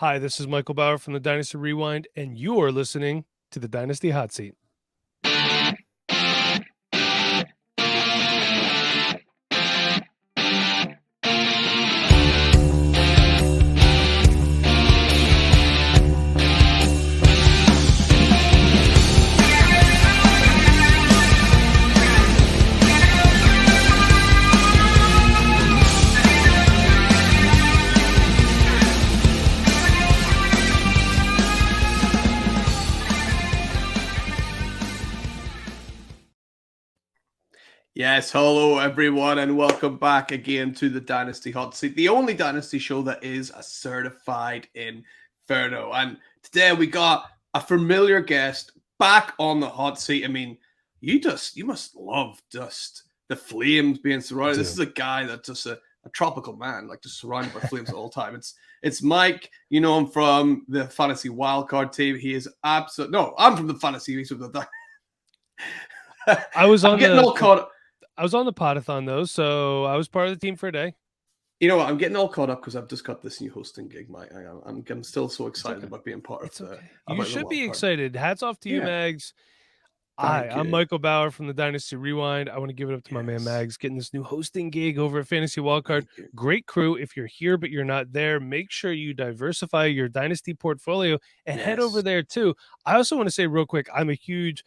Hi, this is Michael Bauer from the Dynasty Rewind, and you are listening to the Dynasty Hot Seat. Yes, hello everyone, and welcome back again to the Dynasty Hot Seat, the only Dynasty show that is a certified inferno. And today we got a familiar guest back on the hot seat. I mean, you must love just the flames being surrounded. This is a guy that's just a tropical man, like just surrounded by flames all the time. It's Mike. You know him from the Fantasy Wildcard team. He is absolute. No, I'm from the Fantasy. I was on getting all caught up. I was on the podathon though, so I was part of the team for a day. You know what? I'm getting all caught up because I've just got this new hosting gig, Mike. I'm still so excited about being part of the. You should be excited. Hats off to you, Mags. I'm Michael Bauer from the Dynasty Rewind. I want to give it up to my man Mags, getting this new hosting gig over at Fantasy Wildcard. Great crew. If you're here but you're not there, make sure you diversify your Dynasty portfolio and head over there too. I also want to say real quick, I'm a huge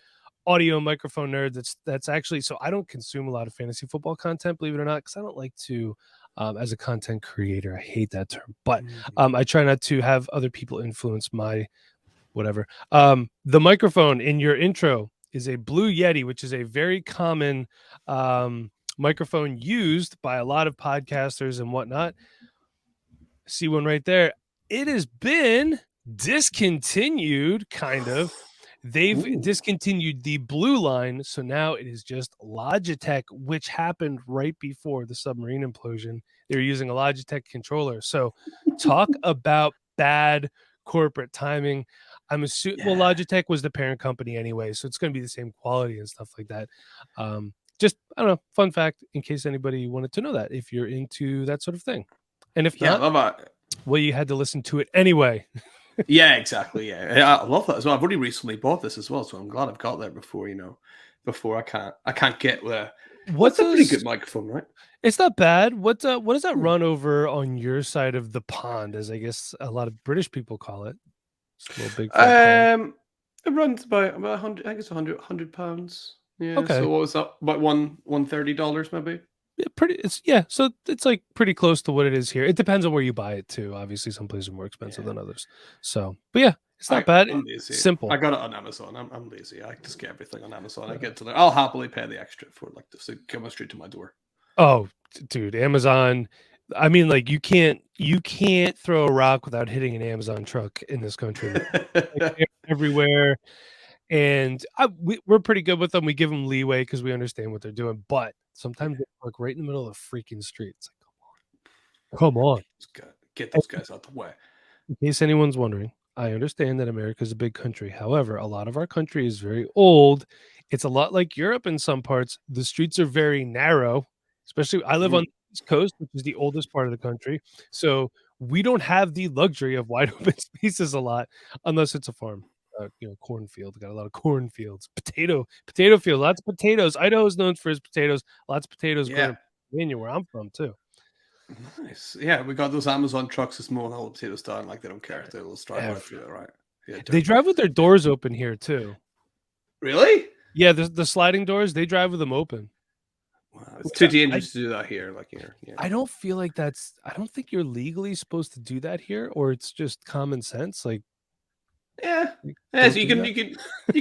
audio microphone nerd. That's actually, so I don't consume a lot of fantasy football content, believe it or not, because I don't like to, as a content creator, I hate that term, but I try not to have other people influence my whatever. The microphone in your intro is a Blue Yeti, which is a very common microphone used by a lot of podcasters and whatnot. See one right there. It has been discontinued, kind of. They've discontinued the blue line, so now it is just Logitech, which happened right before the submarine implosion. They were using a Logitech controller. So talk about bad corporate timing. I'm assuming, well, Logitech was the parent company anyway, so it's going to be the same quality and stuff like that. Just, I don't know, fun fact in case anybody wanted to know that, if you're into that sort of thing. And if not, well, you had to listen to it anyway. Yeah, exactly. Yeah, I love that as well. I've already recently bought this as well, so I'm glad I've got that before I can't get there. What's a pretty good microphone, right? It's not bad. What does that run over on your side of the pond, as I guess a lot of British people call it? It's a little big. It runs about 100. I think it's 100 pounds. Yeah. Okay. So what was that? About $130 maybe. Yeah, so it's like pretty close to what it is here. It depends on where you buy it too. Obviously, some places are more expensive than others. So, but yeah, it's not bad. It's simple. I got it on Amazon. I'm lazy. I just get everything on Amazon. I get to there. I'll happily pay the extra for like this to come straight to my door. Oh, dude, Amazon. I mean, like you can't throw a rock without hitting an Amazon truck in this country. Like, everywhere. And we're pretty good with them. We give them leeway because we understand what they're doing. But sometimes they park right in the middle of the freaking street. It's like, come on. Get those guys out the way. In case anyone's wondering, I understand that America is a big country. However, a lot of our country is very old. It's a lot like Europe in some parts. The streets are very narrow. Especially, I live on the East Coast, which is the oldest part of the country. So we don't have the luxury of wide open spaces a lot, unless it's a farm. Cornfield. Got a lot of cornfields, potato fields, lots of potatoes. Idaho is known for his potatoes. Lots of potatoes grown in Pennsylvania, where I'm from too. Nice. Yeah, we got those Amazon trucks that's mowing all the potatoes down. Like they don't care if they'll drive right through it, right? Yeah, they drive with their doors open here too. Really? Yeah, the sliding doors. They drive with them open. Wow, it's too dangerous to do that here. Like here, I don't feel like that's. I don't think you're legally supposed to do that here, or it's just common sense. Like. Yeah. So you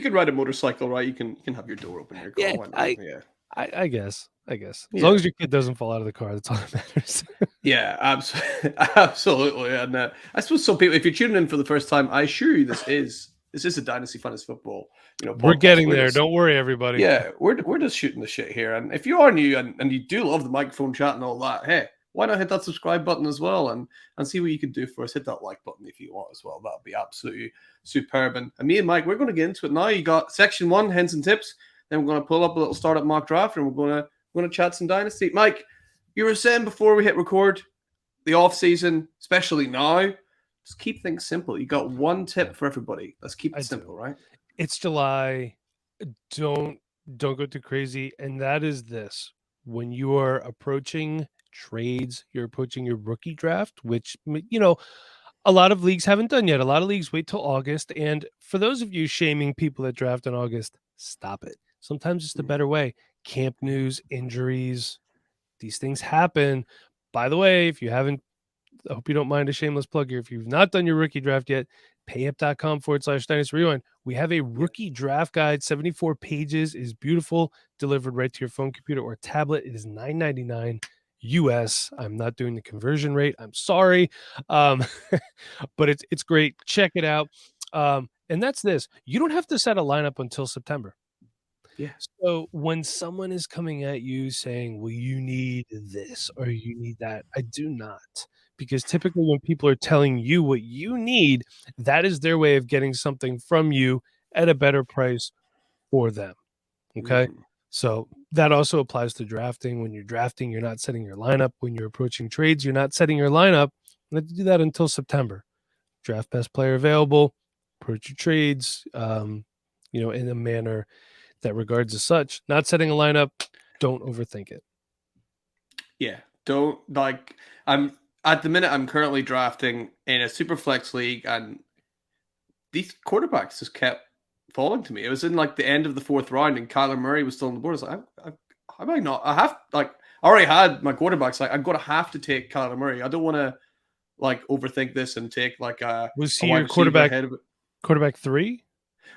can ride a motorcycle, right? You can have your door open. Your car I guess. As long as your kid doesn't fall out of the car, that's all that matters. Yeah, absolutely. And I suppose some people, if you're tuning in for the first time, I assure you this is a Dynasty Fantasy Football. We're getting there. Don't worry, everybody. Yeah, we're just shooting the shit here. And if you are new and you do love the microphone chat and all that, hey, why not hit that subscribe button as well and see what you can do for us. Hit that like button if you want as well. That would be absolutely superb. And me and Mike, we're going to get into it now. You got section 1, hints and tips. Then we're going to pull up a little startup mock draft and we're going to chat some Dynasty. Mike, you were saying before we hit record, the off season, especially now, Just keep things simple. You got one tip for everybody. Let's keep it simple, right? It's July. Don't go too crazy. And that is this: when you are approaching trades, you're approaching your rookie draft, which a lot of leagues haven't done yet. A lot of leagues wait till August. And for those of you shaming people that draft in August, stop it. Sometimes it's the better way. Camp news, injuries, these things happen. By the way, if you haven't, I hope you don't mind a shameless plug here. If you've not done your rookie draft yet, payup.com/Dynasty Rewind. We have a rookie draft guide, 74 pages, is beautiful, delivered right to your phone, computer, or tablet. It is $9.99 US. I'm not doing the conversion rate. I'm sorry. But it's great. Check it out. And that's this. You don't have to set a lineup until September. Yeah. So when someone is coming at you saying, well, you need this or you need that, I do not. Because typically when people are telling you what you need, that is their way of getting something from you at a better price for them. Okay. So that also applies to drafting. When you're drafting, you're not setting your lineup. When you're approaching trades, you're not setting your lineup. You have to do that until September. Draft best player available, approach your trades, in a manner that regards as such. Not setting a lineup, don't overthink it. Yeah. Don't I'm at the minute I'm currently drafting in a Superflex league, and these quarterbacks just kept falling to me. It was in the end of the 4th round, and Kyler Murray was still on the board. I was like, how am I not? I already had my quarterbacks. I'm going to have to take Kyler Murray. I don't want to overthink this and take was a he wide your receiver ahead of it. Quarterback 3?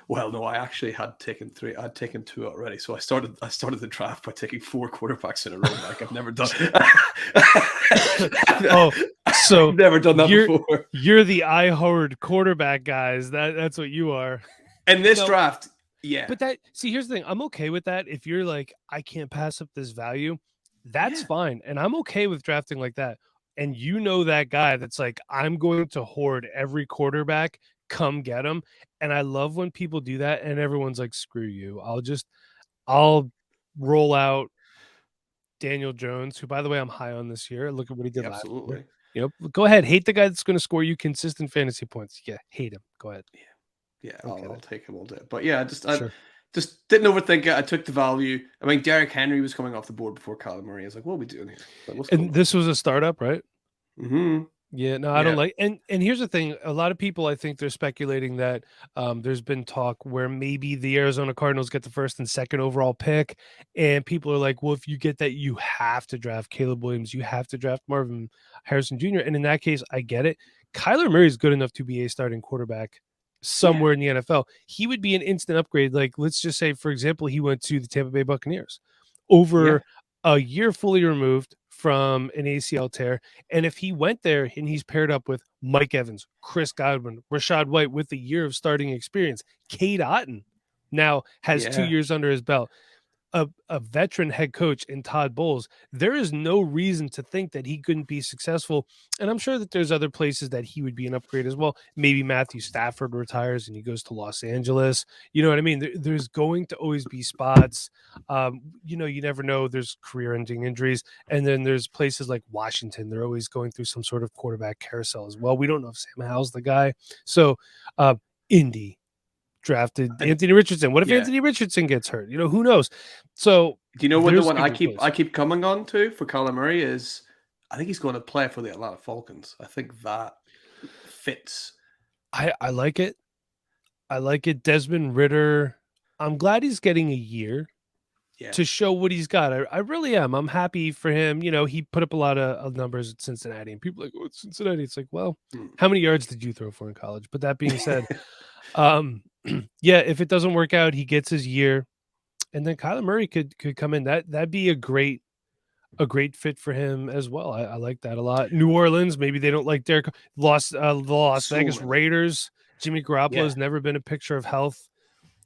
Well, no, I actually had taken 3. I'd taken 2 already. So I started the draft by taking 4 quarterbacks in a row. I've never done. So I've never done that before. You're the I Howard quarterback guys. That's what you are. In this draft, yeah. But here's the thing. I'm okay with that. If you're like, I can't pass up this value, that's fine. And I'm okay with drafting like that. And that guy that's like, I'm going to hoard every quarterback, come get him. And I love when people do that and everyone's like, screw you. I'll roll out Daniel Jones, who, by the way, I'm high on this year. Look at what he did last year. Go ahead. Hate the guy that's going to score you consistent fantasy points. Yeah, hate him. Go ahead. Yeah, I'll take him all day. But yeah, I just didn't overthink it. I took the value. I mean, Derrick Henry was coming off the board before Kyler Murray. I was like, what are we doing here? And this was a startup, right? Mm-hmm. Yeah, no, I don't like. And here's the thing: a lot of people, I think, they're speculating that there's been talk where maybe the Arizona Cardinals get the 1st and 2nd overall pick, and people are like, "Well, if you get that, you have to draft Caleb Williams, you have to draft Marvin Harrison Jr." And in that case, I get it. Kyler Murray is good enough to be a starting quarterback somewhere in the NFL. He would be an instant upgrade. Like, let's just say, for example, he went to the Tampa Bay Buccaneers over a year fully removed from an ACL tear. And if he went there and he's paired up with Mike Evans, Chris Godwin, Rachaad White with a year of starting experience, Cade Otton now has 2 years under his belt, a veteran head coach in Todd Bowles, there is no reason to think that he couldn't be successful. And I'm sure that there's other places that he would be an upgrade as well. Maybe Matthew Stafford retires and he goes to Los Angeles. You know what I mean? There's going to always be spots. You never know. There's career-ending injuries. And then there's places like Washington. They're always going through some sort of quarterback carousel as well. We don't know if Sam Howell's the guy. So Indy drafted Anthony Richardson. What if Anthony Richardson gets hurt? Who knows? So do you know what the one I keep coming on to for Kyler Murray is? I think he's going to play for the Atlanta Falcons. I think that fits. I like it. I like it. Desmond Ridder. I'm glad he's getting a year to show what he's got. I really am. I'm happy for him. He put up a lot of numbers at Cincinnati, and people are like, oh, it's Cincinnati. It's like, well, how many yards did you throw for in college? But that being said, if it doesn't work out, he gets his year, and then Kyler Murray could come in. That'd be a great fit for him as well. I like that a lot. New Orleans, maybe they don't like Derek. The Las Vegas Raiders. Jimmy Garoppolo has never been a picture of health.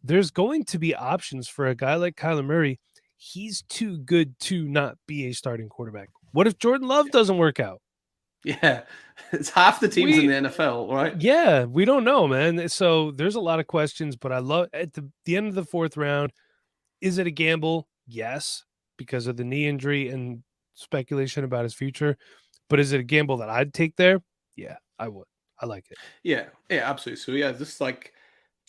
There's going to be options for a guy like Kyler Murray. He's too good to not be a starting quarterback. What if Jordan Love doesn't work out? Yeah, it's half the teams in the NFL, right? Yeah, we don't know, man. So there's a lot of questions, but I love at the end of the 4th round. Is it a gamble? Yes, because of the knee injury and speculation about his future. But is it a gamble that I'd take there? Yeah, I would. I like it. Yeah, absolutely. So yeah, just like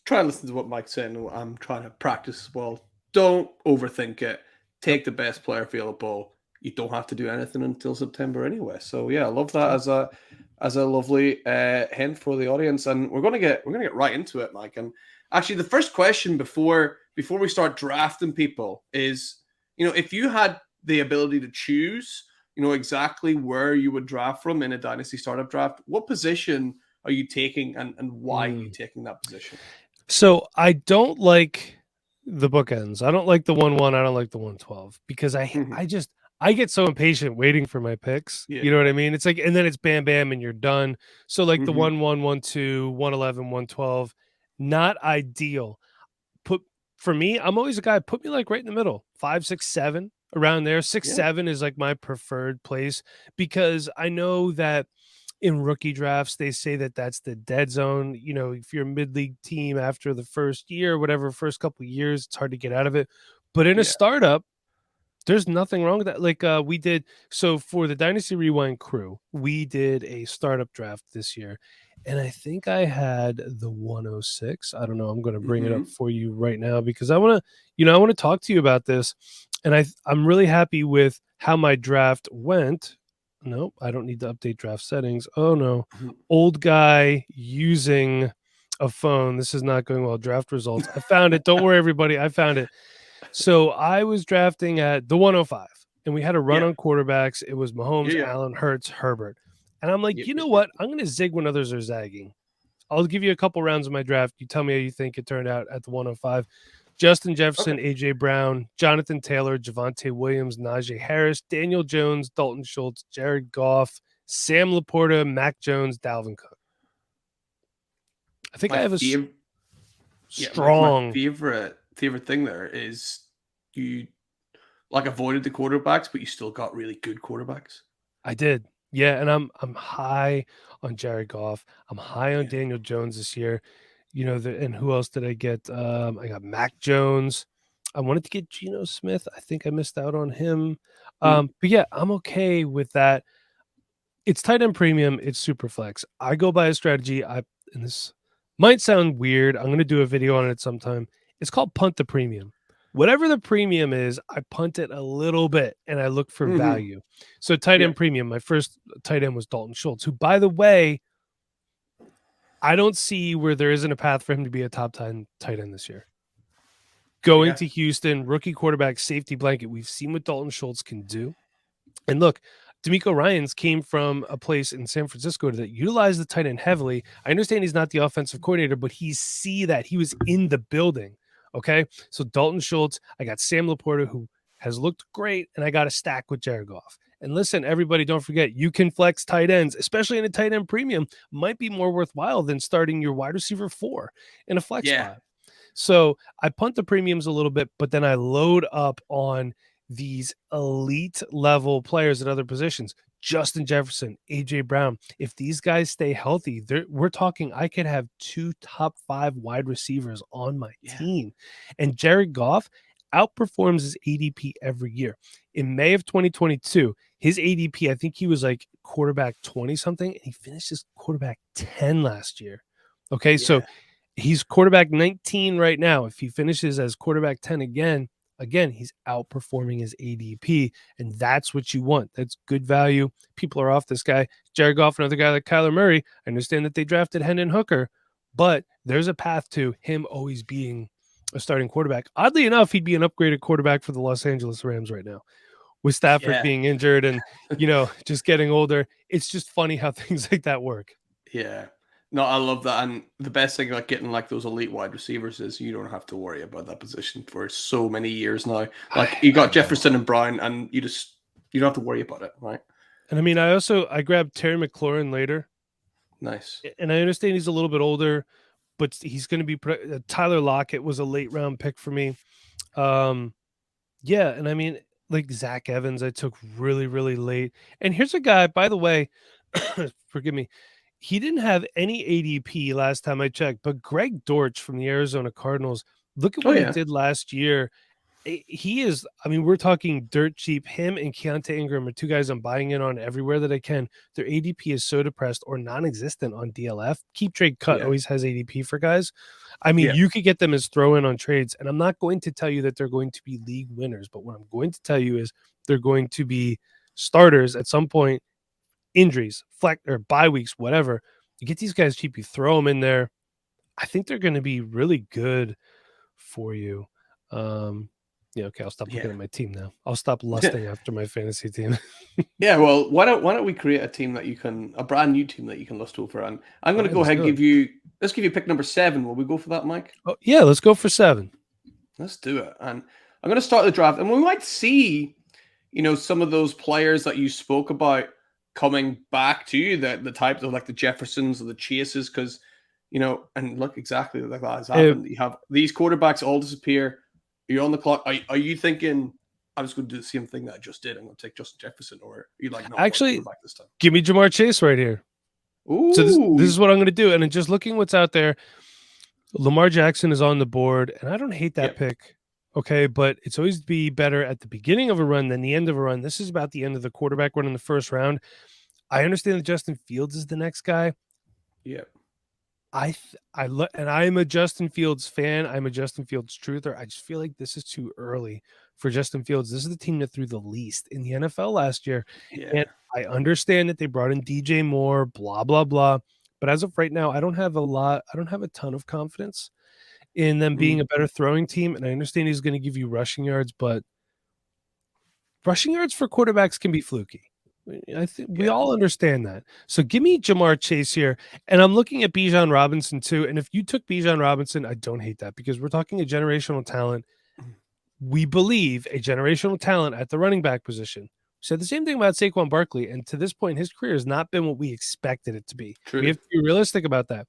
try and listen to what Mike's saying. I'm trying to practice as well. Don't overthink it. Yep, Take the best player available. You don't have to do anything until September anyway. So yeah, I love that true. as a lovely hint for the audience. And we're gonna get right into it, Mike. And actually, the first question before we start drafting people is, if you had the ability to choose, exactly where you would draft from in a dynasty startup draft, what position are you taking, and why are you Mm. taking that position? So I don't like the bookends. I don't like the 1-1. I don't like the 1-12 because Mhm. I get so impatient waiting for my picks. Yeah. You know what I mean? It's like, and then it's bam bam and you're done. So like the Hmm. 1-1, 1-2, 1-11, 1-12, not ideal. Put For me, I'm always a guy, put me like right in the middle, 5, 6, 7, around there. 6, Yeah. 7 is like my preferred place because I know that in rookie drafts, they say that that's the dead zone. You know, if you're a mid-league team after the first year, whatever, first couple of years, it's hard to get out of it. But in a Yeah. startup, there's nothing wrong with that. Like we did so for the Dynasty Rewind crew, we did a startup draft this year. And I think I had the 106. I don't know. I'm going to bring it up Hmm. for you right now because I want to talk to you about this. And I'm really happy with how my draft went. Nope, I don't need to update draft settings. Oh no. Old guy using a phone. This is not going well. Draft results. I found it. Don't worry, everybody. I found it. So I was drafting at the 105, and we had a run Yeah. on quarterbacks. It was Yeah. Mahomes, Yeah. Allen, Hurts, Herbert. And I'm like, Yep. you know Yep. Yep. what? I'm going to zig when others are zagging. I'll give you a couple rounds of my draft. You tell me how you think it turned out at the 105. Justin Okay. Jefferson, AJ Brown, Jonathan Taylor, Javonte Williams, Najee Harris, Daniel Jones, Dalton Schultz, Jared Goff, Sam Laporta, Mac Jones, Dalvin Cook. I think My I have a favorite. Yeah. My strong. favorite thing there is you like avoided the quarterbacks, but you still got really good quarterbacks. I did. Yeah, and I'm high on Jared Goff. I'm high on Yeah. Daniel Jones this year. And who else did I get? I got Mac Jones. I wanted to get Geno Smith. I think I missed out on him. Mm. But yeah, I'm okay with that. It's tight end premium. It's Superflex. I go by a strategy. And this might sound weird. I'm going to do a video on it sometime. It's called punt the premium. Whatever the premium is, I punt it a little bit and I look for Hmm. value. So tight Yeah. end premium. My first tight end was Dalton Schultz, who, by the way, I don't see where there isn't a path for him to be a top 10 tight end this year. Going Yeah. to Houston, rookie quarterback, safety blanket. We've seen what Dalton Schultz can do. And look, D'Amico Ryans came from a place in San Francisco that utilized the tight end heavily. I understand he's not the offensive coordinator, but he see that he was in the building. Okay. So Dalton Schultz, I got Sam Laporta, who has looked great, and I got a stack with Jared Goff. And listen, everybody, don't forget, you can flex tight ends, especially in a tight end premium, might be more worthwhile than starting your wide receiver 4 in a flex Yeah. spot. So I punt the premiums a little bit, but then I load up on these elite level players at other positions. Justin Jefferson, AJ Brown. If these guys stay healthy, we're talking I could have 2 top 5 wide receivers on my Yeah. team. And Jared Goff outperforms his ADP every year. In May of 2022, his ADP, I think he was like quarterback 20 something, and he finished as quarterback 10 last year. Okay, so Yeah. he's quarterback 19 right now. If he finishes as quarterback 10 again, he's outperforming his ADP, and that's what you want. That's good value. People are off this guy. Jared Goff, another guy like Kyler Murray. I understand that they drafted Hendon Hooker, but there's a path to him always being a starting quarterback. Oddly enough, he'd be an upgraded quarterback for the Los Angeles Rams right now. With Stafford Yeah. being injured and, just getting older, it's just funny how things like that work. Yeah. No, I love that. And the best thing about getting like those elite wide receivers is you don't have to worry about that position for so many years now. Like you I got know. Jefferson and Brown, and you don't have to worry about it, right? And I mean, I grabbed Terry McLaurin later, Nice. and I understand he's a little bit older, but he's going to be Tyler Lockett was a late round pick for me. Um, yeah, and I mean, like Zach Evans, I took really, really late. And here's a guy, by the way, forgive me, he didn't have any ADP last time I checked, but Greg Dortch from the Arizona Cardinals, look at Oh what he yeah. did last year. he is. I mean, we're talking dirt cheap. Him and Keontae Ingram are two guys I'm buying in on everywhere that I can. Their ADP is so depressed or non-existent on DLF. Keep Trade Cut Yeah. always has ADP for guys. I mean, Yeah. you could get them as throw in on trades, and I'm not going to tell you that they're going to be league winners, but what I'm going to tell you is they're going to be starters at some point. Injuries, flex or bye weeks, whatever. You get these guys cheap, you throw them in there. I think they're going to be really good for you. Yeah, okay, I'll stop looking at my team now. I'll stop lusting after my fantasy team. Yeah, well, why don't we create a team that you can, a brand new team that you can lust over? And I'm going to go ahead and let's give you pick number 7. Will we go for that, Mike? Oh, yeah, let's go for 7. Let's do it. And I'm going to start the draft, and we might see, some of those players that you spoke about coming back to you, the types of like the Jeffersons or the Chases, because and look, exactly like that has happened. You have these quarterbacks all disappear. You're on the clock. Are you thinking, I'm just going to do the same thing that I just did? I'm going to take Justin Jefferson, or are you like, no, actually, back this time? Give me Jamar Chase right here. Ooh. So this is what I'm going to do. And then just looking what's out there, Lamar Jackson is on the board, and I don't hate that pick. Okay, but it's always be better at the beginning of a run than the end of a run. This is about the end of the quarterback run in the first round. I understand that Justin Fields is the next guy. Yeah. And I'm a Justin Fields fan. I'm a Justin Fields truther. I just feel like this is too early for Justin Fields. This is the team that threw the least in the NFL last year. Yeah. And I understand that they brought in DJ Moore, blah, blah, blah. But as of right now, I don't have a ton of confidence in them being a better throwing team. And I understand he's going to give you rushing yards, but rushing yards for quarterbacks can be fluky. I think we all understand that. So give me Jamar Chase here. And I'm looking at Bijan Robinson too. And if you took Bijan Robinson, I don't hate that because we're talking a generational talent. We believe a generational talent at the running back position. We said the same thing about Saquon Barkley. And to this point, his career has not been what we expected it to be. True. We have to be realistic about that.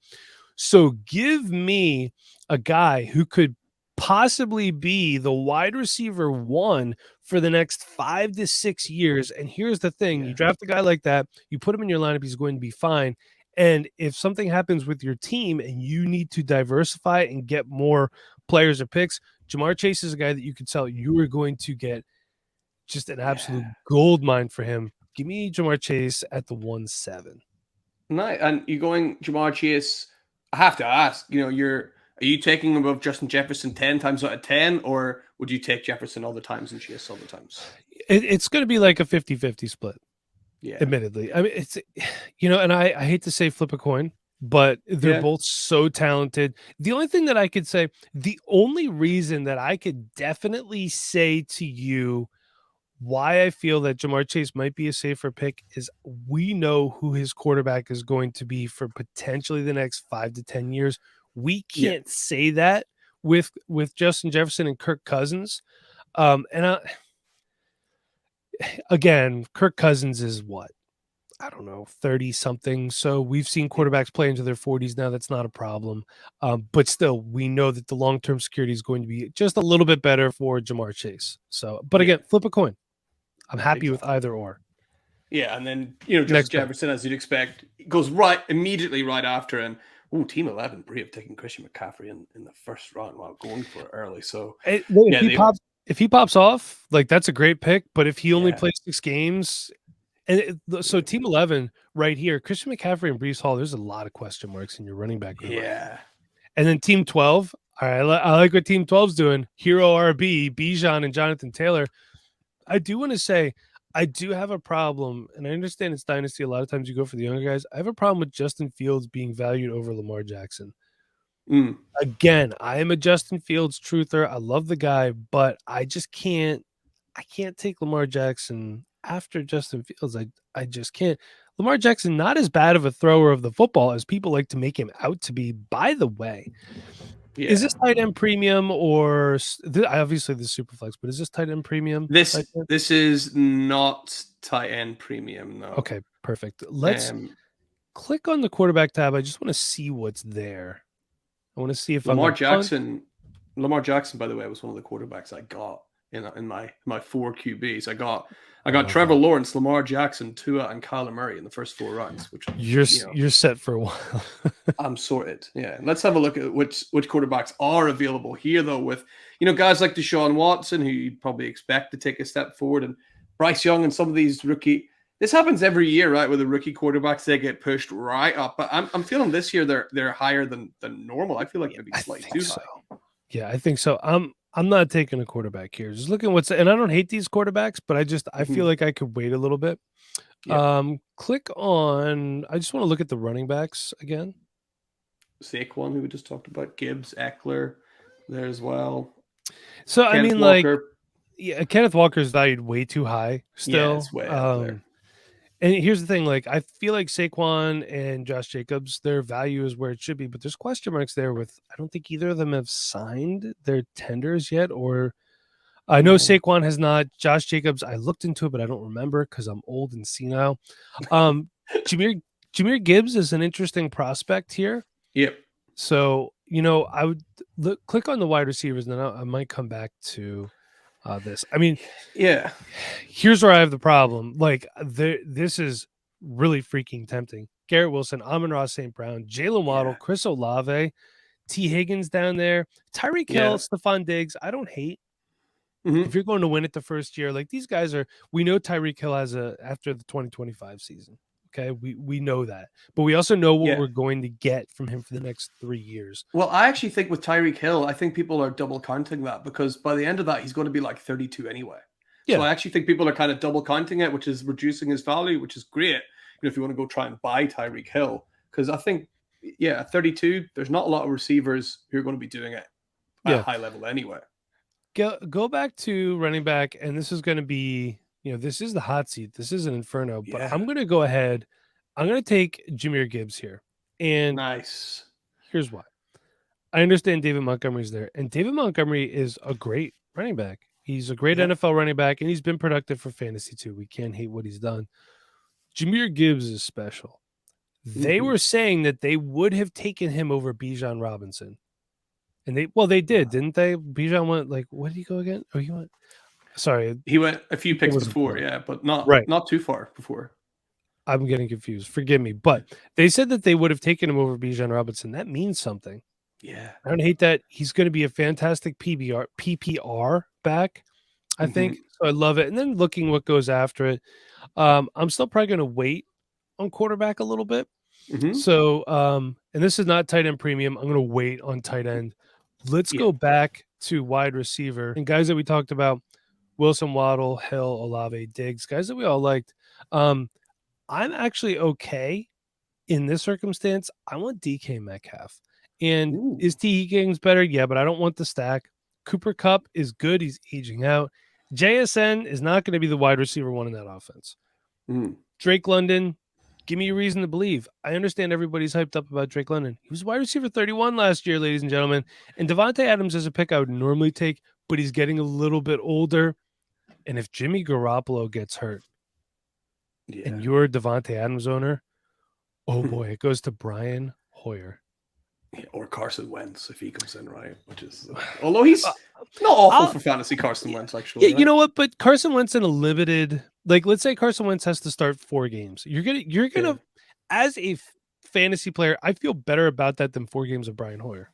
So give me a guy who could possibly be the wide receiver 1 for the next 5 to 6 years. And here's the thing, you draft a guy like that, you put him in your lineup, he's going to be fine. And if something happens with your team and you need to diversify and get more players or picks, Jamar Chase is a guy that you could tell you are going to get just an absolute gold mine for him. Give me Jamar Chase at the 1-7. Nice. And you're going Jamar Chase. I have to ask, are you taking him above Justin Jefferson 10 times out of 10, or would you take Jefferson all the times and Chase all the times? It's going to be like a 50-50 split. Yeah. Admittedly. I mean, it's, and I hate to say flip a coin, but they're both so talented. The only thing that I could say, the only reason that I could definitely say to you why I feel that Jamar Chase might be a safer pick is we know who his quarterback is going to be for potentially the next 5 to 10 years. We can't say that with Justin Jefferson and Kirk Cousins. Again, Kirk Cousins is what? I don't know, 30 something. So we've seen quarterbacks play into their 40s now. That's not a problem. But still, we know that the long-term security is going to be just a little bit better for Jamar Chase. So, but again, flip a coin. I'm happy with either or. Yeah, and then Justin Jefferson, as you'd expect, goes immediately right after, and Team 11 brave taking Christian McCaffrey in the first round while going for it early. So if he pops off, like that's a great pick. But if he only plays 6 games, so Team 11 right here, Christian McCaffrey and Breece Hall, there's a lot of question marks in your running back group. Yeah, and then Team 12, all right, I like what Team 12's doing. Hero RB, Bijan, and Jonathan Taylor. I do want to say I do have a problem, and I understand it's Dynasty. A lot of times you go for the younger guys. I have a problem with Justin Fields being valued over Lamar Jackson. Again, I am a Justin Fields truther. I love the guy, but I just can't. I can't take Lamar Jackson after Justin Fields. I just can't. Lamar Jackson, not as bad of a thrower of the football as people like to make him out to be. By the way. Yeah. Is this tight end premium or obviously the Superflex, but is this tight end premium? This is not tight end premium, no. Okay, perfect. Let's click on the quarterback tab. I just want to see what's there. I want to see if Lamar Jackson, by the way, was one of the quarterbacks I got in my 4 QBs. I I got love Trevor that. Lawrence, Lamar Jackson, Tua, and Kyler Murray in the first 4 rounds, which, You're set for a while. I'm sorted. Yeah. Let's have a look at which quarterbacks are available here, though, with guys like Deshaun Watson, who you probably expect to take a step forward, and Bryce Young and some of these rookie. This happens every year, right? With the rookie quarterbacks, they get pushed right up. But I'm feeling this year they're higher than normal. I feel like Yeah, maybe I slightly think too so. high. Yeah, I think so. I'm not taking a quarterback here. Just looking and I don't hate these quarterbacks, but I feel like I could wait a little bit. Yeah. Click on. I just want to look at the running backs again. Saquon, who we just talked about, Gibbs, Eckler, there as well. So I Kenneth mean, like, Walker. yeah, Kenneth Walker's valued way too high Yeah, still. it's way up there. And here's the thing: like, I feel like Saquon and Josh Jacobs, their value is where it should be, but there's question marks there. With I don't think either of them have signed their tenders yet, or I know No. Saquon has not. Josh Jacobs, I looked into it, but I don't remember because I'm old and senile. Um, Jameer Gibbs is an interesting prospect here. Yep. So I would click on the wide receivers, and then I might come back to this. I mean, Yeah. here's where I have the problem. Like, this is really freaking tempting. Garrett Wilson, Amon-Ra St. Brown, Jalen Waddle, Yeah. Chris Olave, T. Higgins down there, Tyreek Hill, Yeah. Stephon Diggs. I don't hate. Mm-hmm. If you're going to win it the first year, like these guys are, we know Tyreek Hill has after the 2025 season. Okay. We know that, but we also know what Yeah. we're going to get from him for the next 3 years. Well, I actually think with Tyreek Hill, I think people are double counting that because by the end of that, he's going to be like 32 anyway. So Yeah. I actually think people are kind of double counting it, which is reducing his value, which is great. If you want to go try and buy Tyreek Hill, because I think, at 32, there's not a lot of receivers who are going to be doing it at a Yeah. high level anyway. Go back to running back, and this is going to be, this is the hot seat. This is an inferno, but Yeah. I'm going to go ahead. I'm going to take Jameer Gibbs here. And Nice. here's why. I understand David Montgomery's there, and David Montgomery is a great running back. He's a great NFL running back, and he's been productive for fantasy too. We can't hate what he's done. Jameer Gibbs is special. They were saying that they would have taken him over Bijan Robinson. And they did, didn't they? Bijan went like, what did he go again? Oh, he went. Sorry, He went a few picks was before, yeah, but right. not too far before. I'm getting confused. Forgive me, but they said that they would have taken him over Bijan Robinson. That means something. Yeah, I don't hate that. He's going to be a fantastic PPR back, I think. So I love it. And then looking what goes after it, I'm still probably going to wait on quarterback a little bit. So, and this is not tight end premium. I'm going to wait on tight end. Let's go back to wide receiver and guys that we talked about: Wilson, Waddle, Hill, Olave, Diggs, guys that we all liked. I'm actually okay in this circumstance. I want DK Metcalf. And is T. Higgins better? Yeah, but I don't want the stack. Cooper Kupp is good. He's aging out. JSN is not going to be the wide receiver one in that offense. Drake London, give me a reason to believe. I understand everybody's hyped up about Drake London. He was wide receiver 31 last year, ladies and gentlemen. And Devontae Adams is a pick I would normally take, but he's getting a little bit older. And if Jimmy Garoppolo gets hurt and you're a Devontae Adams owner, oh boy, it goes to Brian Hoyer. Yeah, or Carson Wentz if he comes in, right? Which is, although he's not awful for fantasy, Carson Wentz, actually. Yeah, right? You know what? But Carson Wentz in a limited, like, let's say Carson Wentz has to start 4 games. You're gonna, as a fantasy player, I feel better about that than 4 games of Brian Hoyer.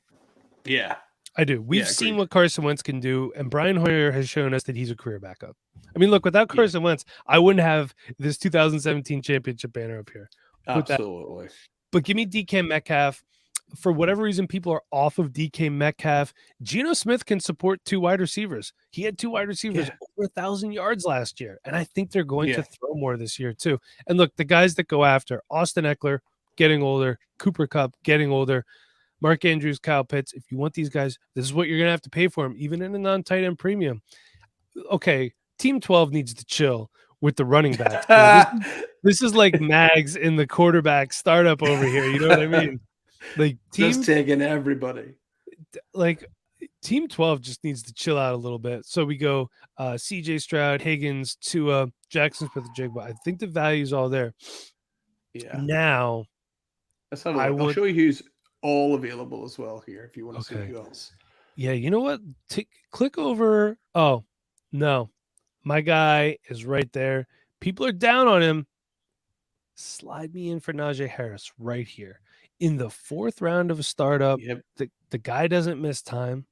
Yeah, I do. We've seen what Carson Wentz can do, and Brian Hoyer has shown us that he's a career backup. I mean, look, without Carson Wentz, I wouldn't have this 2017 championship banner up here. Absolutely. But give me DK Metcalf. For whatever reason, people are off of DK Metcalf. Geno Smith can support 2 wide receivers. He had 2 wide receivers over 1,000 yards last year. And I think they're going to throw more this year too. And look, the guys that go after Austin Eckler getting older, Cooper Kupp getting older, Mark Andrews, Kyle Pitts. If you want these guys, this is what you're going to have to pay for them, even in a non-tight end premium. Okay, Team 12 needs to chill with the running backs. This is like Mags in the quarterback startup over here. You know what I mean? Like just taking everybody. Like Team 12 just needs to chill out a little bit. So we go CJ Stroud, Higgins, Tua, Jackson Smith-Njigba. I think the value is all there. Yeah. Now, let's have a look. I'll show you who's all available as well here if you want to see who else. Yeah, you know what? Click over. Oh, No, my guy is right there. People are down on him. Slide me in for Najee Harris right here. In the 4th round of a startup, Yep. the guy doesn't miss time.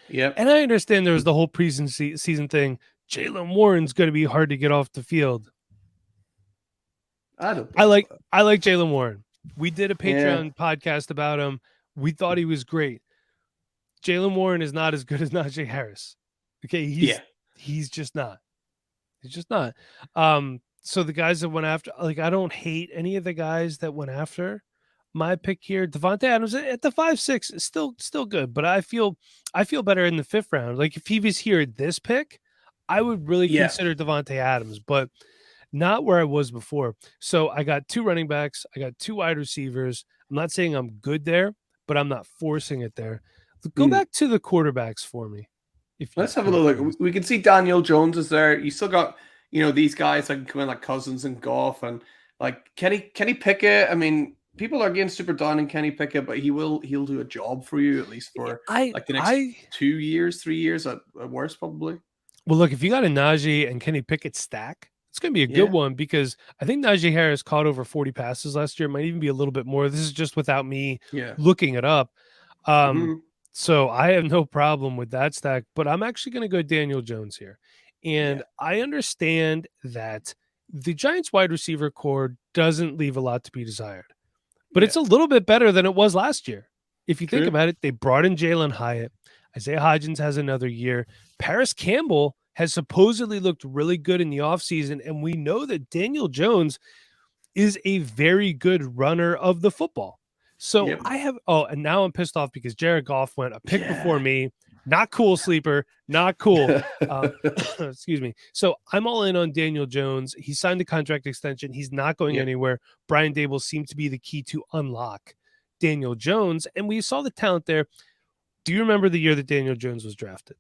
Yep. And I understand there was the whole season thing. Jalen Warren's going to be hard to get off the field. I don't believe that. I like Jalen Warren. We did a Yeah. Patreon podcast about him. We thought he was great. Jalen Warren is not as good as Najee Harris. Okay, Yeah. he's just not. He's just not. So the guys that went after, like, I don't hate any of the guys that went after my pick here. Devontae Adams at the 5'6" is still good, but I feel better in the 5th round. Like, if he was here at this pick, I would really Yeah. consider Devontae Adams, but not where I was before. So I got 2 running backs, I got 2 wide receivers. I'm not saying I'm good there, but I'm not forcing it there. Go Mm. back to the quarterbacks for me, if you Let's have a could, look. please. We can see Daniel Jones is there. You still got, these guys that can come in like Cousins and Goff and like Kenny Pickett. I mean, people are getting super down on Kenny Pickett, but he'll do a job for you at least for I like the next I 2 years, 3 years at worst, probably. Well, look, if you got a Najee and Kenny Pickett stack, it's going to be a good Yeah. one because I think Najee Harris caught over 40 passes last year. It might even be a little bit more. This is just without me Yeah. looking it up. Um, Hmm. so I have no problem with that stack, but I'm actually going to go Daniel Jones here. And Yeah. I understand that the Giants wide receiver core doesn't leave a lot to be desired, but Yeah. it's a little bit better than it was last year. If you think True. about it, they brought in Jalen Hyatt. Isaiah Hodgins has another year. Paris Campbell has supposedly looked really good in the offseason. And we know that Daniel Jones is a very good runner of the football. So Yep. and now I'm pissed off because Jared Goff went a pick before Yeah. me. Not cool, sleeper. Not cool. Excuse me. So I'm all in on Daniel Jones. He signed a contract extension. He's not going Yep. anywhere. Brian Dable seemed to be the key to unlock Daniel Jones. And we saw the talent there. Do you remember the year that Daniel Jones was drafted?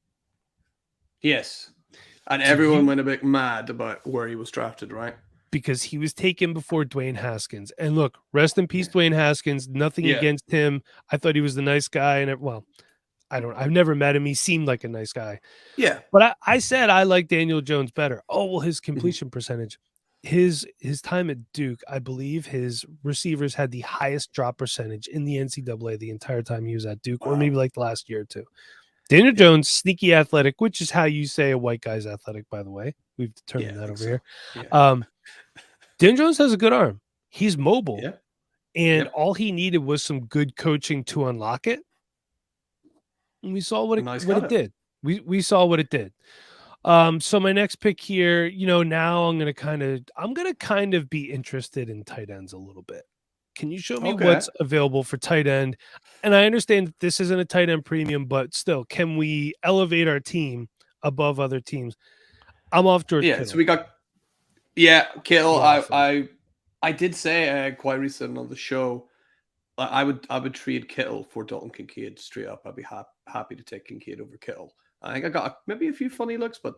Yes. And Do everyone you? went a bit mad about where he was drafted, right? Because he was taken before Dwayne Haskins. And look, rest in peace, Dwayne Haskins. Nothing Yeah. against him. I thought he was the nice guy. And I've never met him. He seemed like a nice guy. Yeah. But I said I like Daniel Jones better. Oh, well, his Mhm. completion percentage. His time at Duke, I believe his receivers had the highest drop percentage in the NCAA the entire time he was at Duke, or maybe Wow. like the last year or two. Daniel Yeah. Jones, sneaky athletic, which is how you say a white guy's athletic, by the way. We've Yeah, determined I that think over so. here. Yeah. Um, Dan Jones has a good arm. He's mobile, Yeah. and Yep. all he needed was some good coaching to unlock it. And we saw And now he's what got it it. did. We saw what it did. So my next pick here, now I'm gonna kind of be interested in tight ends a little bit. Can you show me Okay. what's available for tight end? And I understand that this isn't a tight end premium, but still, can we elevate our team above other teams? I'm off George Yeah. So Kittle. we got Kittle. I'm off him. I did say quite recently on the show I would trade Kittle for Dalton Kincaid straight up. I'd be happy to take Kincaid over Kittle. I think I got maybe a few funny looks, but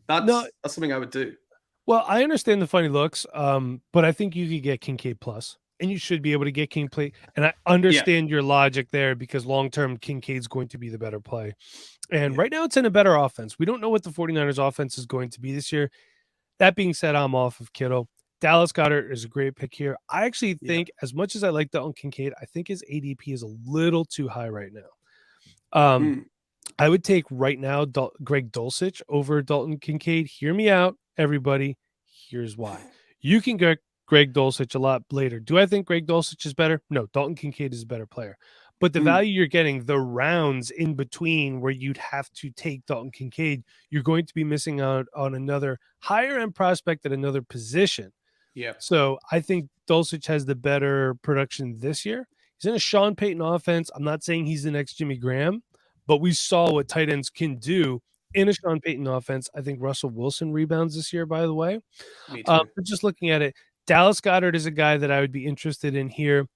No, that's something I would do. well, I understand the funny looks, but I think you could get Kincaid plus, and you should be able to get Kincaid. And I Yeah. understand your logic there because long term, Kincaid's going to be the better play. And Yeah. right now, it's in a better offense. We don't know what the 49ers offense is going to be this year. That being said, I'm off of Kittle. Dallas Goedert is a great pick here. I actually Yeah. think, as much as I like Dalton Kincaid, I think his ADP is a little too high right now. Mm. I would take right now Greg Dulcich over Dalton Kincaid. Hear me out, everybody. Here's why. You can get Greg Dulcich a lot later. Do I think Greg Dulcich is better? No, Dalton Kincaid is a better player. But the Mm. value you're getting, the rounds in between where you'd have to take Dalton Kincaid, you're going to be missing out on another higher end prospect at another position. Yeah. So I think Dulcich has the better production this year. He's in a Sean Payton offense. I'm not saying he's the next Jimmy Graham, but we saw what tight ends can do in a Sean Payton offense. I think Russell Wilson rebounds this year, by the way. Me too. But just looking at it, Dallas Goedert is a guy that I would be interested in here.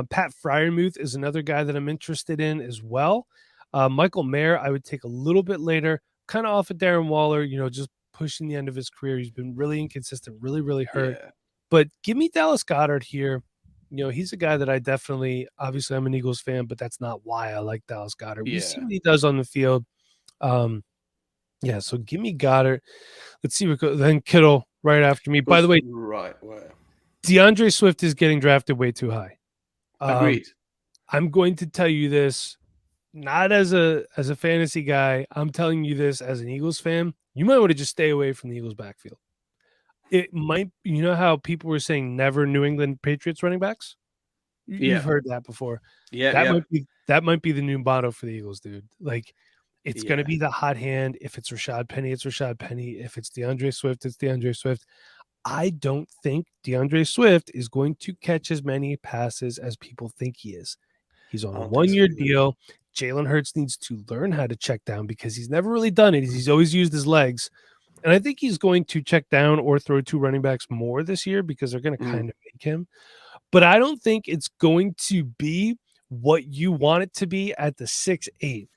Pat Fryermuth is another guy that I'm interested in as well. Michael Mayer, I would take a little bit later, kind of off of Darren Waller, just pushing the end of his career. He's been really inconsistent, really, really hurt. Yeah. But give me Dallas Goedert here. He's a guy that I definitely, obviously, I'm an Eagles fan, but that's not why I like Dallas Goedert. We see Yeah. what he does on the field. Um, Yeah, so give me Goddard. Let's see what then Kittle right after me. By the way, Right, where? DeAndre Swift is getting drafted way too high. Agreed. I'm going to tell you this not as a fantasy guy. I'm telling you this as an Eagles fan. You might want to just stay away from the Eagles backfield. It might, you know how people were saying never New England Patriots running backs? You've Yeah. heard that before. Yeah, That yeah. might be the new motto for the Eagles, dude. Like it's going to Yeah. be the hot hand. If it's Rashad Penny, it's Rashad Penny. If it's DeAndre Swift, it's DeAndre Swift. I don't think DeAndre Swift is going to catch as many passes as people think he is. He's on I a don't think so 1-year either. deal. Jalen Hurts needs to learn how to check down because he's never really done it. He's always used his legs. And I think he's going to check down or throw two running backs more this year because they're going to kind of make him. But I don't think it's going to be what you want it to be at the 6'8".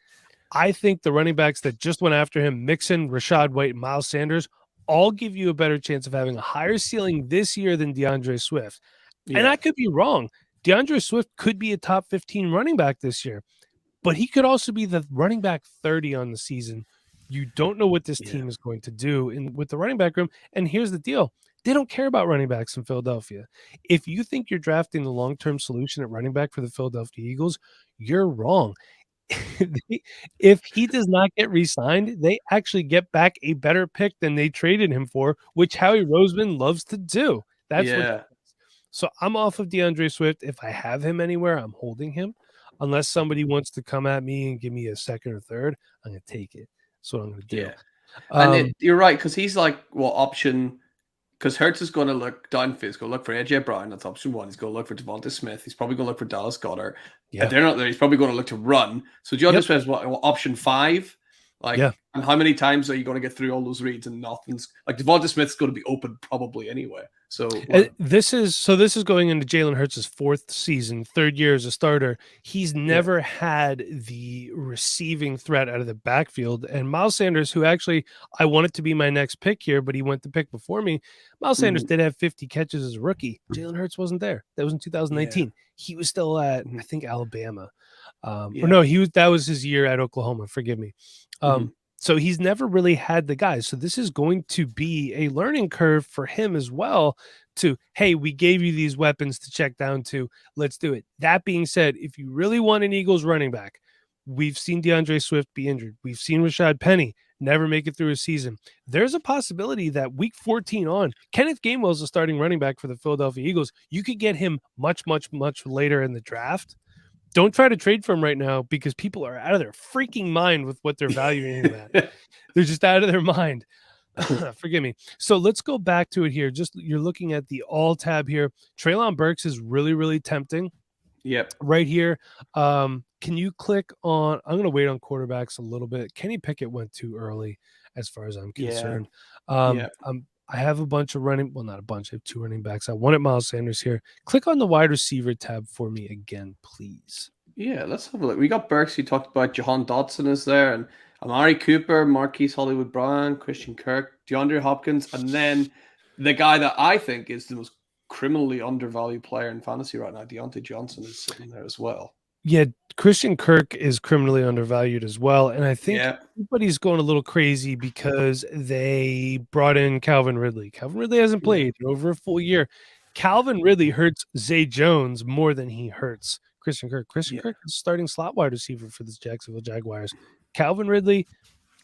I think the running backs that just went after him, Mixon, Rashad White, and Miles Sanders, all give you a better chance of having a higher ceiling this year than DeAndre Swift. And Yeah. I could be wrong. DeAndre Swift could be a top 15 running back this year, but he could also be the running back 30 on the season. You don't know what this team is going to do with the running back room. And here's the deal. They don't care about running backs in Philadelphia. If you think you're drafting the long-term solution at running back for the Philadelphia Eagles, you're wrong. If he does not get re-signed, they actually get back a better pick than they traded him for, which Howie Roseman loves to do. That's what. Yeah. So I'm off of DeAndre Swift. If I have him anywhere, I'm holding him. Unless somebody wants to come at me and give me a second or third, I'm going to take it. That's what I'm going to do. Yeah. And you're right, because he's like, well, option, because Hertz is going to look downfield. He's going to look for AJ Brown. That's option one. He's going to look for Devonta Smith. He's probably going to look for Dallas Goedert. Yeah. They're not there. He's probably going to look to run. So DeAndre Smith is what, option 5? Like, Yeah. and how many times are you going to get through all those reads and nothing's like Devonta Smith's going to be open probably anyway. So this is going into Jalen Hurts' 4th season, 3rd year as a starter. He's never had the receiving threat out of the backfield. And Miles Sanders, who actually I wanted to be my next pick here, but he went the pick before me. Miles Sanders did have 50 catches as a rookie. Jalen Hurts wasn't there. That was in 2019. He was still at I think Alabama. Or no, that was his year at Oklahoma. Forgive me. So he's never really had the guys. So this is going to be a learning curve for him as well to, hey, we gave you these weapons to check down to. Let's do it. That being said, if you really want an Eagles running back, we've seen DeAndre Swift be injured. We've seen Rashad Penny never make it through a season. There's a possibility that week 14 on, Kenneth Gainwell's a starting running back for the Philadelphia Eagles. You could get him much, much, much later in the draft. Don't try to trade for him right now because people are out of their freaking mind with what they're valuing him at. They're just out of their mind. Forgive me. So let's go back to it here. Just you're looking at the all tab here. Treylon Burks is really, really tempting. Yep. Right here. Can you click on? I'm going to wait on quarterbacks a little bit. Kenny Pickett went too early, as far as I'm concerned. I have a bunch of not a bunch. I have 2 running backs. I wanted Miles Sanders here. Click on the wide receiver tab for me again, please. Yeah, let's have a look. We got Burks. You talked about Jahan Dotson is there, and Amari Cooper, Marquise Hollywood Brown, Christian Kirk, DeAndre Hopkins, and then the guy that I think is the most criminally undervalued player in fantasy right now, Deontay Johnson, is sitting there as well. Yeah, Christian Kirk is criminally undervalued as well. And I think everybody's going a little crazy because they brought in Calvin Ridley. Calvin Ridley hasn't played in over a full year. Calvin Ridley hurts Zay Jones more than he hurts Christian Kirk. Christian Kirk is starting slot wide receiver for the Jacksonville Jaguars. Calvin Ridley,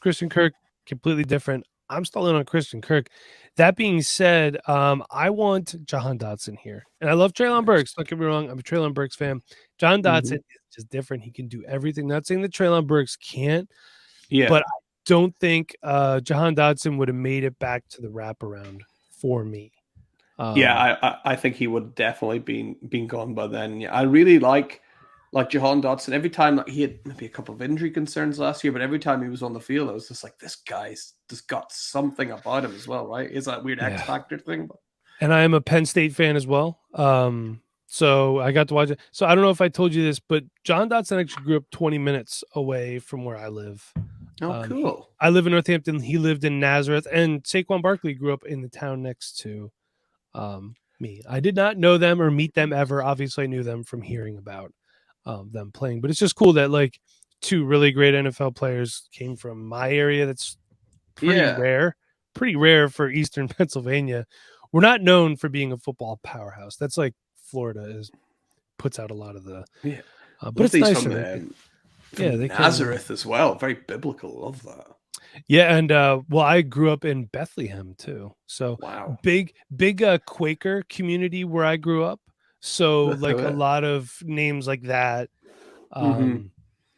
Christian Kirk, completely different. I'm stalling on Christian Kirk. That being said, I want Jahan Dotson here. And I love Treylon Burks. Don't get me wrong. I'm a Treylon Burks fan. John Dotson is just different. He can do everything. Not saying that Treylon Burks can't. But I don't think Jahan Dotson would have made it back to the wraparound for me. I think he would definitely been gone by then. I really like Jahan Dotson. Every time he had maybe a couple of injury concerns last year, but every time he was on the field, I was just like, this guy's just got something about him as well, right? Is that weird X Factor thing? And I am a Penn State fan as well. So I got to watch it. So I don't know if I told you this, but John Dotson actually grew up 20 minutes away from where I live. Oh, cool. I live in Northampton. He lived in Nazareth, and Saquon Barkley grew up in the town next to me. I did not know them or meet them ever. Obviously, I knew them from hearing about them playing. But it's just cool that like 2 really great NFL players came from my area. That's Yeah. pretty rare for Eastern Pennsylvania. We're not known for being a football powerhouse. That's like Florida puts out a lot of the, Yeah. but Love it's these nice when yeah, from they can. Nazareth as well. Very biblical. Love that. Yeah, and well, I grew up in Bethlehem too. So Wow. big Quaker community where I grew up. So like a lot of names like that Mm-hmm. um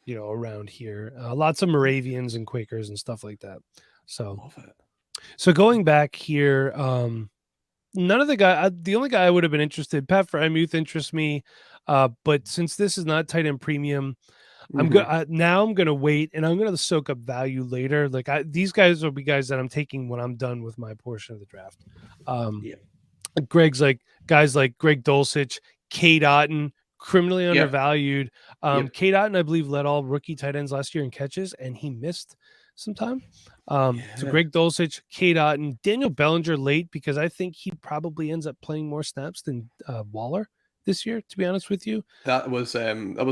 around here. Lots of Moravians and Quakers and stuff like that. So Love it. so going back here, none of the only guy I would have been interested, Pat Frymuth interests me. But since this is not tight end premium, Mm-hmm. now I'm gonna wait and I'm gonna soak up value later. Like these guys will be guys that I'm taking when I'm done with my portion of the draft. Um, Yeah. Greg's like guys like Greg Dulcich, Kate Otten, criminally Yep. undervalued. Yep. Kate Otten, I believe, led all rookie tight ends last year in catches, and he missed some time. So Yeah. Greg Dulcich, Kate Otten, Daniel Bellinger late because I think he probably ends up playing more snaps than Waller this year. To be honest with you, That was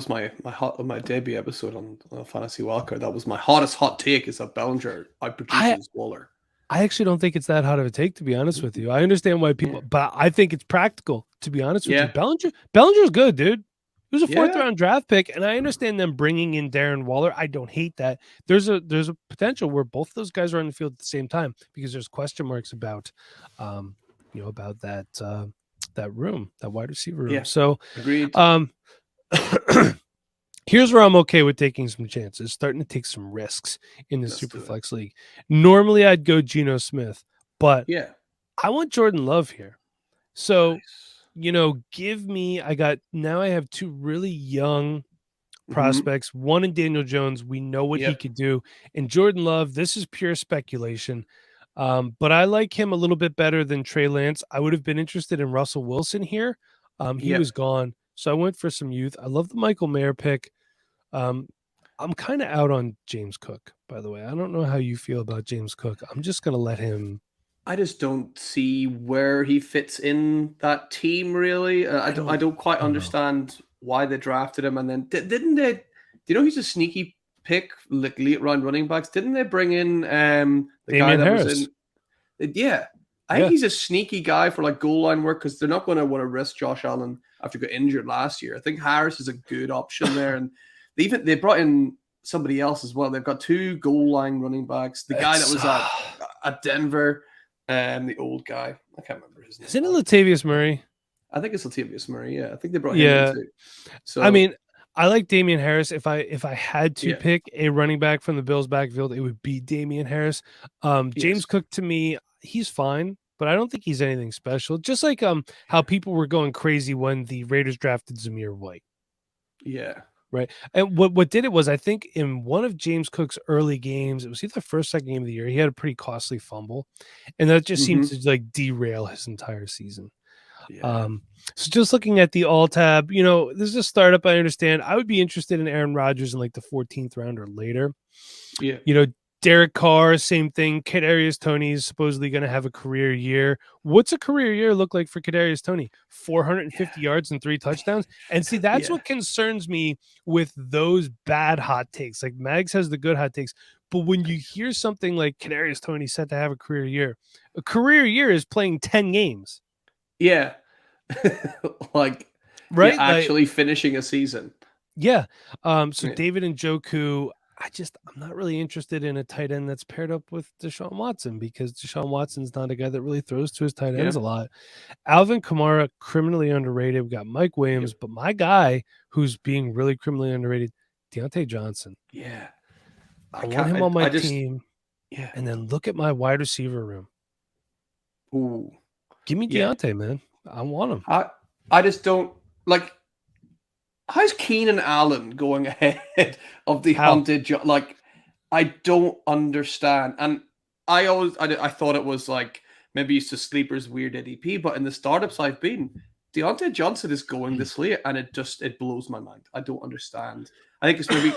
my debut episode on Fantasy Wildcard. That was my hottest hot take is that Bellinger I outproduces Waller. I actually don't think it's that hot of a take, to be honest with you. I understand why Yeah. people, but I think it's practical, to be honest with you. Yeah. Bellinger's good, dude. He was a fourth Yeah. round draft pick, and I understand them bringing in Darren Waller. I don't hate that. There's a potential where both those guys are on the field at the same time because there's question marks about, about that room, that wide receiver room. Yeah. So, Agreed. here's where I'm okay with taking some chances, starting to take some risks in the Let's do it. Superflex league. Normally, I'd go Geno Smith, but Yeah. I want Jordan Love here. So, Nice. I have two really young Mm-hmm. prospects, one in Daniel Jones. We know what he Yep. could do. And Jordan Love, this is pure speculation. But I like him a little bit better than Trey Lance. I would have been interested in Russell Wilson here. He Yep. was gone. So I went for some youth. I love the Michael Mayer pick. Um, I'm kind of out on James Cook, by the way. I don't know how you feel about James Cook. I'm just going to let him. I just don't see where he fits in that team. Really, I don't quite I don't know. understand why they drafted him. And then didn't they? Do you know he's a sneaky pick, like late round running backs? Didn't they bring in the guy Damian that was Harris. in? Yeah, I think Yeah. he's a sneaky guy for like goal line work because they're not going to want to risk Josh Allen after he got injured last year. I think Harris is a good option there, and they brought in somebody else as well. They've got two goal line running backs. The guy that It's was at Denver, the old guy. I can't remember his name. isn't it Latavius Murray? I think it's Latavius Murray. Yeah, I think they brought him in Yeah. too. I So mean, I like Damian Harris. If I had to yeah, pick a running back from the Bills backfield, it would be Damian Harris. James yes, Cook to me, he's fine, but I don't think he's anything special. Just like how people were going crazy when the Raiders drafted Zamir White. yeah, Right. And what did it was I think in one of James Cook's early games, it was either the first, second game of the year, he had a pretty costly fumble. And that just seemed mm-hmm. to like derail his entire season. Yeah, So just looking at the all tab, this is a startup. I understand. I would be interested in Aaron Rodgers in like the 14th round or later. yeah, Derek Carr, same thing. Kadarius Toney is supposedly going to have a career year. What's a career year look like for Kadarius Toney? 450 yards and 3 touchdowns. And see, that's yeah, what concerns me with those bad hot takes. Like Mags has the good hot takes, but when you hear something like Kadarius Toney set to have a career year is playing 10 games. yeah. Like, yeah, Right? Like, actually finishing a season. yeah. So Yeah. David Njoku, I'm not really interested in a tight end that's paired up with Deshaun Watson because Deshaun Watson's not a guy that really throws to his tight ends Yeah. a lot. Alvin Kamara, criminally underrated. We got Mike Williams, Yep. but my guy who's being really criminally underrated, Deontay Johnson. Yeah. I want him on my I just team. yeah. And then look at my wide receiver room. Ooh. Give me Yeah. Deontay, man. I want him. I just don't like how's Keenan Allen going ahead of the How? hunted like I don't understand. And I thought it was like maybe it's just sleepers weird ADP, but in the startups I've been, Deontay Johnson is going this late, and it blows my mind. I don't understand. I think it's maybe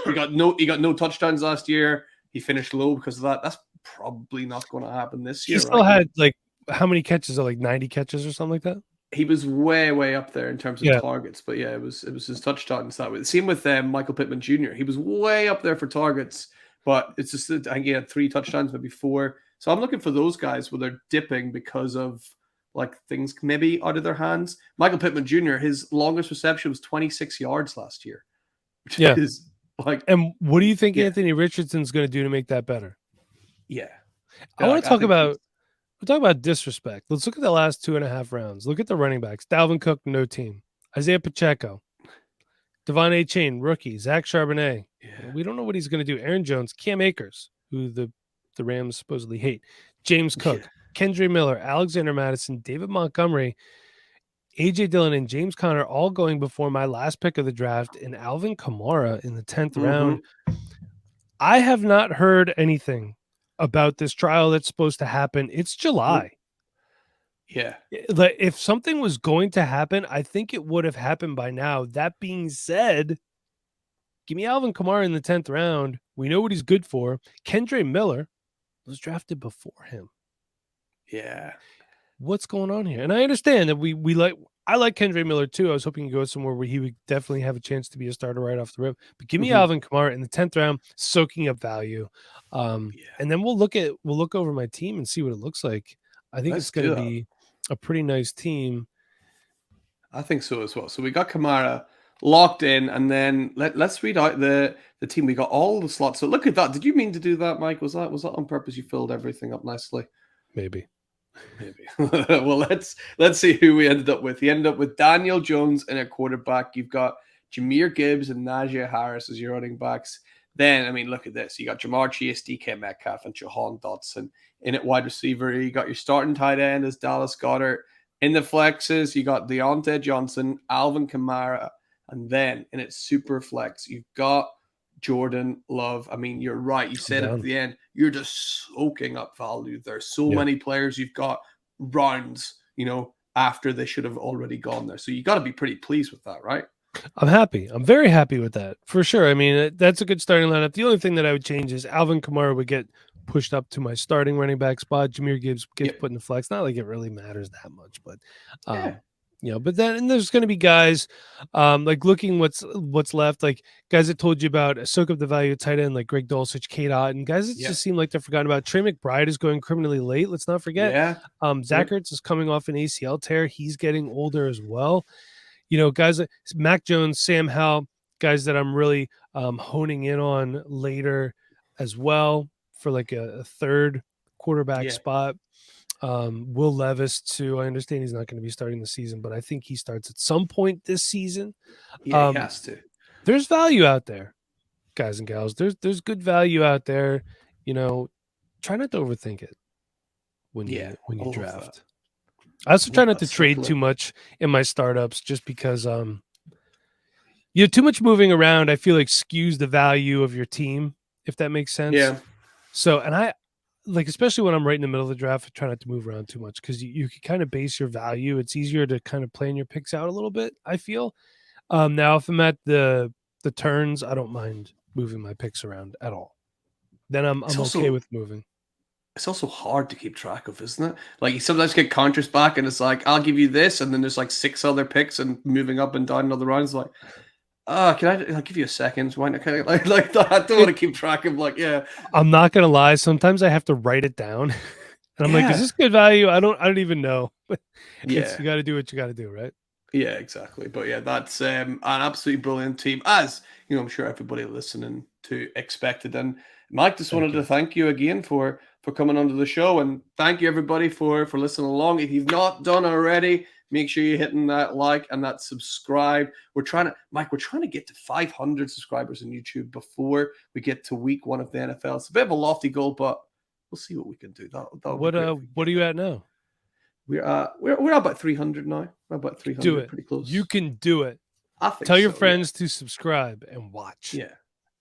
he got no touchdowns last year. He finished low because of that. That's probably not going to happen this He year, still right? had like how many catches? Like 90 catches or something like that? He was way up there in terms of Yeah. targets, but yeah, it was his touchdowns that way. Same with Michael Pittman Jr. He was way up there for targets, but it's just, I think he had 3 touchdowns, maybe 4. So I'm looking for those guys where they're dipping because of like things maybe out of their hands. Michael Pittman Jr., his longest reception was 26 yards last year, which is like. And what do you think Yeah. Anthony Richardson's going to do to make that better? Yeah. I want to talk about. We'll talk about disrespect. Let's look at the last 2.5 rounds. Look at the running backs. Dalvin Cook, no team. Isaiah Pacheco. Devon A. Chain, rookie. Zach Charbonnet. Yeah. We don't know what he's going to do. Aaron Jones, Cam Akers, who the Rams supposedly hate. James Cook, Kendre Miller, Alexander Madison, David Montgomery, AJ Dillon, and James Conner all going before my last pick of the draft, and Alvin Kamara in the 10th round. I have not heard anything about this trial that's supposed to happen. It's July. Yeah. Like, if something was going to happen, I think it would have happened by now. That being said, give me Alvin Kamara in the 10th round. We know what he's good for. Kendre Miller was drafted before him. Yeah. What's going on here? And I understand that I like Kendre Miller too. I was hoping to go somewhere where he would definitely have a chance to be a starter right off the rip. But give me Alvin Kamara in the 10th round, soaking up value. And then we'll look over my team and see what it looks like. I think it's going to be a pretty nice team. I think so as well. So we got Kamara locked in, and then let's read out the team. We got all the slots. So look at that. Did you mean to do that, Mike? Was that on purpose? You filled everything up nicely. Maybe. Well, let's see who we ended up with. He ended up with Daniel Jones in a quarterback. You've got Jahmyr Gibbs and Najee Harris as your running backs. Then, I mean, look at this. You got Jamar Chase, DK Metcalf, and Jahan Dotson in at wide receiver. You got your starting tight end as Dallas Goedert. In the flexes, you got Deontay Johnson, Alvin Kamara, and then in its super flex, you've got Jordan Love. I mean, you're right. You said at the end, you're just soaking up value. There's so many players you've got rounds, after they should have already gone there. So you got to be pretty pleased with that, right? I'm happy. I'm very happy with that, for sure. I mean, that's a good starting lineup. The only thing that I would change is Alvin Kamara would get pushed up to my starting running back spot. Jahmyr Gibbs gets put in the flex. Not like it really matters that much, but but then there's going to be guys like looking what's left, like guys that told you about soak up the value of tight end, like Greg Dulcich, Kate Otten, guys that just seem like they're forgotten about. Trey McBride is going criminally late. Let's not forget. Zach Ertz is coming off an ACL tear. He's getting older as well. Guys like Mac Jones, Sam Howell, guys that I'm really honing in on later as well for like a third quarterback spot. Will Levis too. I understand he's not going to be starting the season, but I think he starts at some point this season. He has to. There's value out there, guys and gals. There's good value out there. Try not to overthink it when you draft. I also try not to trade too much in my startups, just because too much moving around, I feel like skews the value of your team, if that makes sense. Yeah. So, and I like, especially when I'm right in the middle of the draft, I try not to move around too much, because you can kind of base your value. It's easier to kind of plan your picks out a little bit, I feel. Now, if I'm at the turns, I don't mind moving my picks around at all. Then I'm okay with moving. It's also hard to keep track of, isn't it? Like, you sometimes get counters back and it's like, I'll give you this, and then there's like 6 other picks and moving up and down other rounds. Like, can I give you a second? Why not? Like that? I don't want to keep track of, I'm not gonna lie. Sometimes I have to write it down, and I'm like, is this good value? I don't even know. But you got to do what you got to do, right? Yeah, exactly. But yeah, that's an absolutely brilliant team, as I'm sure everybody listening to expected. And Mike, just wanted to thank you again for coming onto the show, and thank you everybody for listening along. If you've not done already, make sure you're hitting that like and that subscribe. We're trying to get to 500 subscribers on YouTube before we get to week 1 of the NFL. It's a bit of a lofty goal, but we'll see what we can do. What are you at now? We're about 300 now. We're about 300. Do it. Pretty close. You can do it. Tell your friends to subscribe and watch. Yeah,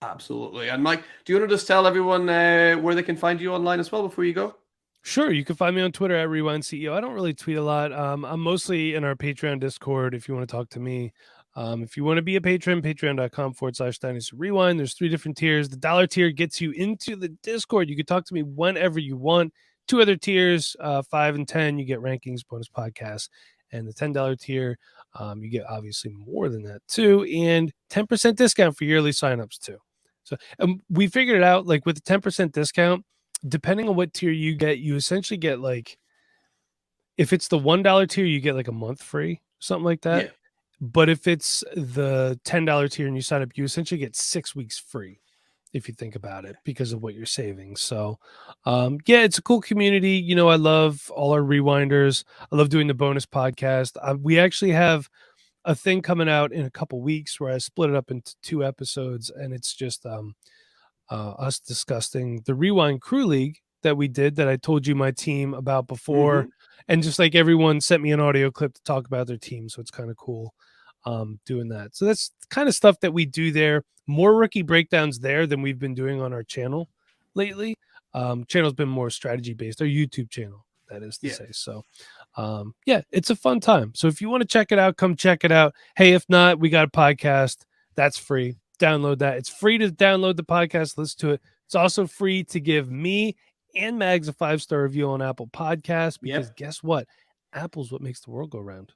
absolutely. And Mike, do you want to just tell everyone where they can find you online as well before you go? Sure. You can find me on Twitter at RewindCEO. I don't really tweet a lot. I'm mostly in our Patreon Discord if you want to talk to me. If you want to be a patron, patreon.com/Dynasty Rewind. There's 3 different tiers. The $1 tier gets you into the Discord. You can talk to me whenever you want. 2 other tiers, 5 and 10, you get rankings, bonus podcasts. And the $10 tier, you get obviously more than that too. And 10% discount for yearly signups too. So we figured it out, like with the 10% discount, depending on what tier you get, you essentially get like, if it's the $1 tier, you get like a month free, something like that. Yeah. But if it's the $10 tier and you sign up, you essentially get 6 weeks free, if you think about it, because of what you're saving. So, yeah, it's a cool community. You know, I love all our rewinders. I love doing the bonus podcast. We actually have a thing coming out in a couple weeks where I split it up into 2 episodes, and it's just us discussing the Rewind Crew League that we did, that I told you my team about before. And just like everyone sent me an audio clip to talk about their team. So it's kind of cool doing that. So that's kind of stuff that we do there. More rookie breakdowns there than we've been doing on our channel lately. Channel's been more strategy based, our YouTube channel, that is to say. So yeah, it's a fun time. So if you want to check it out, come check it out. Hey, if not, we got a podcast that's free. Download that. It's free to download the podcast, listen to it. It's also free to give me and Mags a 5-star review on Apple Podcasts, because guess what? Apple's what makes the world go round.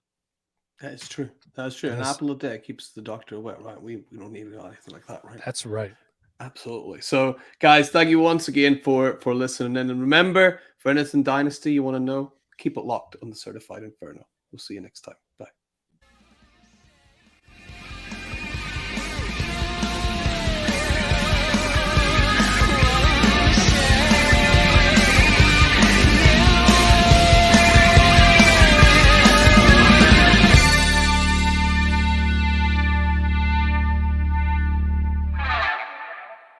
That is true. That's true. An apple a day keeps the doctor away, right? We don't need anything like that, right? That's right. Absolutely. So, guys, thank you once again for listening in. And remember, for anything Dynasty you want to know, keep it locked on the Certified Inferno. We'll see you next time.